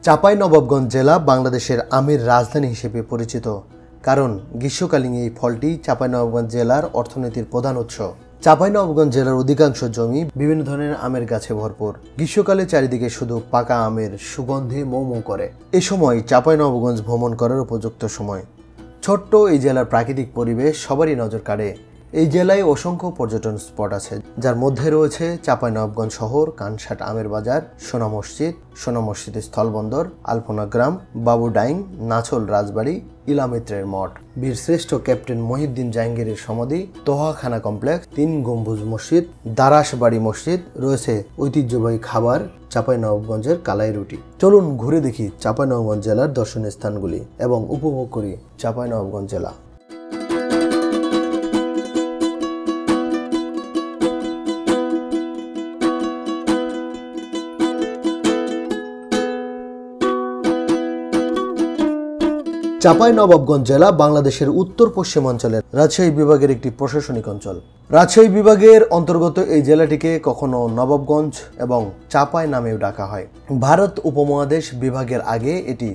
চাঁপাইনবাবগঞ্জ জেলা বাংলাদেশের আমের রাজধানী হিসেবে পরিচিত, কারণ গ্রীষ্মকালীন এই ফলটি চাঁপাইনবাবগঞ্জ জেলার অর্থনীতির প্রধান উৎস। চাঁপাইনবাবগঞ্জ জেলার অধিকাংশ জমি বিভিন্ন ধরনের আমের গাছে ভরপুর। গ্রীষ্মকালে চারিদিকে শুধু পাকা আমের সুগন্ধে মৌ মৌ করে। এ সময় চাঁপাইনবাবগঞ্জ ভ্রমণ করার উপযুক্ত সময়। ছোট্ট এই জেলার প্রাকৃতিক পরিবেশ সবারই নজর কাড়ে। এই জেলায় অসংখ্য পর্যটন স্পট আছে, যার মধ্যে রয়েছে চাঁপাইনবাবগঞ্জ শহর, কানসাট আমের বাজার, সোনা মসজিদ স্থলবন্দর, আলপনা গ্রাম, বাবু ডাইং, নাছল রাজবাড়ি, ইলামিত্রের মঠ, বীরশ্রেষ্ঠ ক্যাপ্টেন মহিউদ্দিন জাহাঙ্গীরের সমাধি, তোহাখানা কমপ্লেক্স, 3 গম্বুজ মসজিদ, দারাসবাড়ি মসজিদ, রয়েছে ঐতিহ্যবাহী খাবার চাঁপাইনবাবগঞ্জের কালাই রুটি। চলুন ঘুরে দেখি চাঁপাইনবাবগঞ্জ জেলার দর্শনীয় স্থানগুলি এবং উপভোগ করি চাঁপাইনবাবগঞ্জ জেলা। চাঁপাইনবাবগঞ্জ জেলা বাংলাদেশের উত্তর পশ্চিমাঞ্চলের রাজশাহী বিভাগের একটি প্রশাসনিক অঞ্চল। রাজশাহী বিভাগের অন্তর্গত এই জেলাটিকে কখনো নবাবগঞ্জ এবং চাঁপাই নামেও ডাকা হয়। ভারত উপমহাদেশ বিভাগের আগে এটি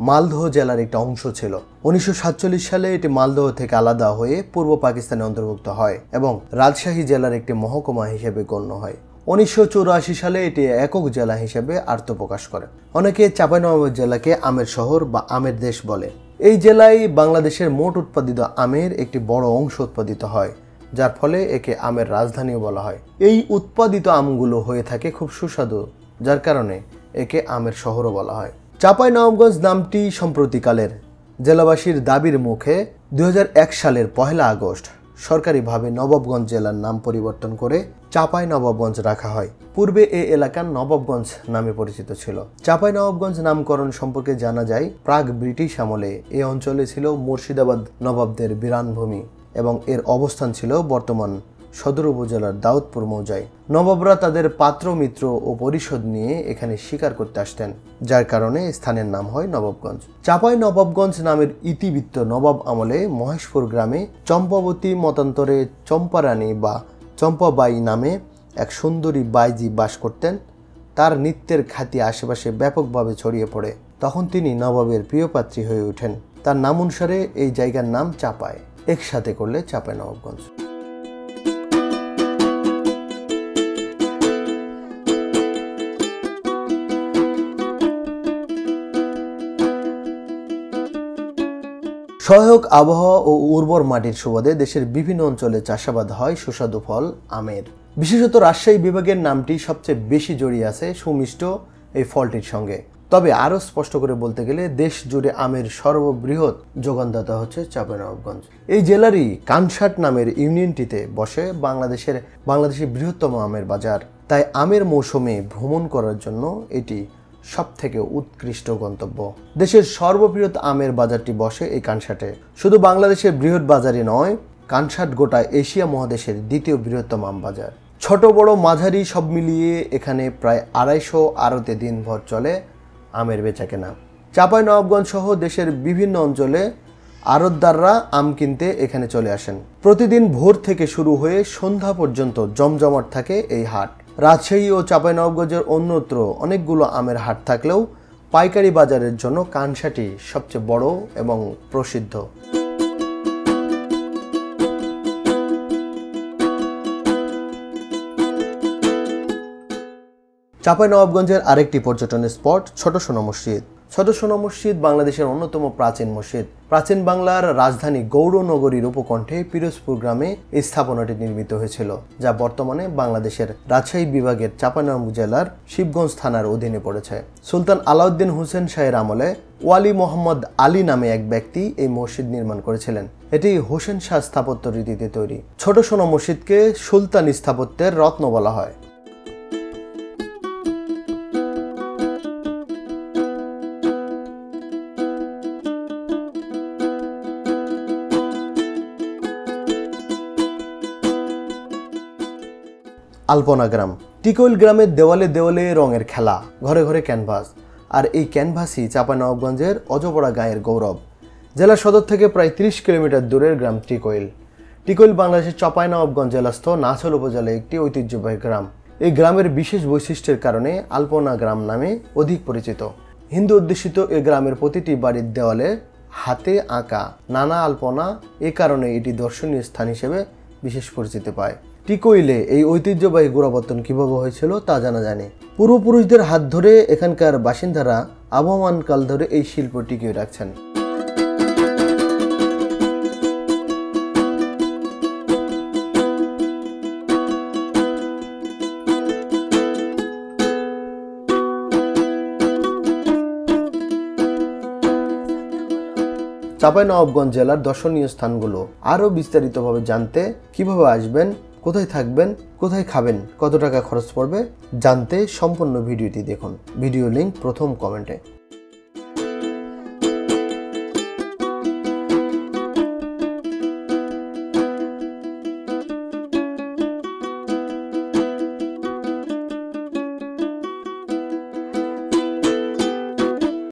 মালদহ জেলার একটা অংশ ছিল। 1947 সালে এটি মালদহ থেকে আলাদা হয়ে পূর্ব পাকিস্তানে অন্তর্ভুক্ত হয় এবং রাজশাহী জেলার একটি মহকুমা হিসেবে গণ্য হয়। 1984 সালে এটি একক জেলা হিসেবে আত্মপ্রকাশ করে। অনেকে চাঁপাইনবাবগঞ্জ জেলাকে আমের শহর বা আমের দেশ বলে। এই জেলায় বাংলাদেশের মোট উৎপাদিত আমের একটি বড় অংশ উৎপাদিত হয়, যার ফলে একে আমের রাজধানীও বলা হয়। এই উৎপাদিত আমগুলো হয়ে থাকে খুব সুস্বাদু, যার কারণে একে আমের শহরও বলা হয়। চাঁপাইনবাবগঞ্জ নামটি সম্প্রতিকালের। জেলাবাসীর দাবির মুখে 2001 সালের 1 আগস্ট সরকারিভাবে নবাবগঞ্জ জেলার নাম পরিবর্তন করে চাঁপাইনবাবগঞ্জ রাখা হয়। পূর্বে এই এলাকা নবাবগঞ্জ নামে পরিচিত ছিল। চাঁপাইনবাবগঞ্জ নামকরণ সম্পর্কে জানা যায়, প্রাক ব্রিটিশ আমলে এই অঞ্চলে ছিল মুর্শিদাবাদ নবাবদের বিরানভূমি এবং এর অবস্থান ছিল বর্তমান সদর উপজেলার দাউদপুর মৌজায়। নবাবরা তাদের পাত্র মিত্র ও পরিষদ নিয়ে এখানে শিকার করতে আসতেন, যার কারণে স্থানের নাম হয় নবাবগঞ্জ। চাঁপাইনবাবগঞ্জ নামের ইতিবৃত্ত নবাব আমলে মহেশপুর গ্রামে চম্পাবতী মতান্তরে চম্পারানী বা চম্পাবাই নামে এক সুন্দরী বাইজি বাস করতেন। তার নৃত্যের খ্যাতি আশেপাশে ব্যাপকভাবে ছড়িয়ে পড়ে। তখন তিনি নবাবের প্রিয়পাত্রী হয়ে ওঠেন। তার নাম অনুসারে এই জায়গার নাম চাঁপাই, একসাথে করলে চাঁপাইনবাবগঞ্জ। সহায়ক আবহাওয়া ও উর্বর মাটির সুবাদে দেশের বিভিন্ন অঞ্চলে চাষাবাদ হয় সুস্বাদু ফল আমের। বিশেষত রাজশাহী বিভাগের নামটি সবচেয়ে বেশি জড়িয়ে আছে সুমিষ্ট এই ফলটির সঙ্গে। তবে আরও স্পষ্ট করে বলতে গেলে দেশ জুড়ে আমের সর্ববৃহৎ যোগানদাতা হচ্ছে চাঁপাইনবাবগঞ্জ। এই জেলারই কানসাট নামের ইউনিয়নটিতে বসে বাংলাদেশের বৃহত্তম আমের বাজার। তাই আমের মৌসুমে ভ্রমণ করার জন্য এটি সবথেকে উৎকৃষ্ট গন্তব্য। দেশের সর্ববৃহৎ আমের বাজারটি বসে এই কানসাটে। শুধু বাংলাদেশের বৃহৎ বাজারই নয়, কানসাট গোটা এশিয়া মহাদেশের দ্বিতীয় বৃহত্তম আম বাজার। ছোট বড় মাঝারি সব মিলিয়ে এখানে প্রায় 250 আড়তে দিনভর চলে আমের বেচাকেনা। চাঁপাইনবাবগঞ্জ সহ দেশের বিভিন্ন অঞ্চলে আড়তদাররা আম কিনতে এখানে চলে আসেন। প্রতিদিন ভোর থেকে শুরু হয়ে সন্ধ্যা পর্যন্ত জমজমাট থাকে এই হাট। রাজশাহী ও চাঁপাইনবাবগঞ্জের অন্যত্র অনেকগুলো আমের হাট থাকলেও পাইকারি বাজারের জন্য কানসাটই সবচেয়ে বড় এবং প্রসিদ্ধ। চাঁপাইনবাবগঞ্জের আরেকটি পর্যটনের স্পট ছোট সোনা মসজিদ। ছোট সোনা মসজিদ বাংলাদেশের অন্যতম প্রাচীন মসজিদ। প্রাচীন বাংলার রাজধানী গৌড়নগরীর উপকণ্ঠে পিরোজপুর গ্রামে এই স্থাপনাটি নির্মিত হয়েছিল, যা বর্তমানে বাংলাদেশের রাজশাহী বিভাগের চাঁপাইনবাবগঞ্জ জেলার শিবগঞ্জ থানার অধীনে পড়েছে। সুলতান আলাউদ্দিন হোসেন শাহের আমলে ওয়ালি মোহাম্মদ আলী নামে এক ব্যক্তি এই মসজিদ নির্মাণ করেছিলেন। এটি হোসেন শাহ স্থাপত্য রীতিতে তৈরি। ছোট সোনা মসজিদকে সুলতানি স্থাপত্যের রত্ন বলা হয়। আলপনা গ্রাম। টিকইল গ্রামের দেওয়ালে দেওয়ালে রঙের খেলা, ঘরে ঘরে ক্যানভাস। আর এই ক্যানভাসই চাঁপাইনবাবগঞ্জের অজপড়া গাঁয়ের গৌরব। জেলা সদর থেকে প্রায় 30 কিলোমিটার দূরের গ্রাম টিকইল। টিকইল বাংলাদেশের চাঁপাইনবাবগঞ্জ জেলাস্থ নাছল উপজেলার একটি ঐতিহ্যবাহী গ্রাম। এই গ্রামের বিশেষ বৈশিষ্ট্যের কারণে আলপনা গ্রাম নামে অধিক পরিচিত। হিন্দু অধ্যুষিত এ গ্রামের প্রতিটি বাড়ির দেওয়ালে হাতে আঁকা নানা আলপনা, এ কারণে এটি দর্শনীয় স্থান হিসেবে বিশেষ পরিচিতি পায়। টিকইলে এই ঐতিহ্যবাহী গোড়াপত্তন কিভাবে হয়েছিল তা জানা যায়নি। পূর্বপুরুষদের হাত ধরে এখানকার বাসিন্দারা আবহমান কাল ধরে এই শিল্প টিকিয়ে রাখছেন। চাঁপাইনবাবগঞ্জ জেলার দর্শনীয় স্থানগুলো আরও বিস্তারিতভাবে জানতে কিভাবে আসবেন, কোথায় থাকবেন, কোথায় খাবেন, কত টাকা খরচ পড়বে জানতে সম্পূর্ণ ভিডিওটি দেখুন। ভিডিও লিংক প্রথম কমেন্টে।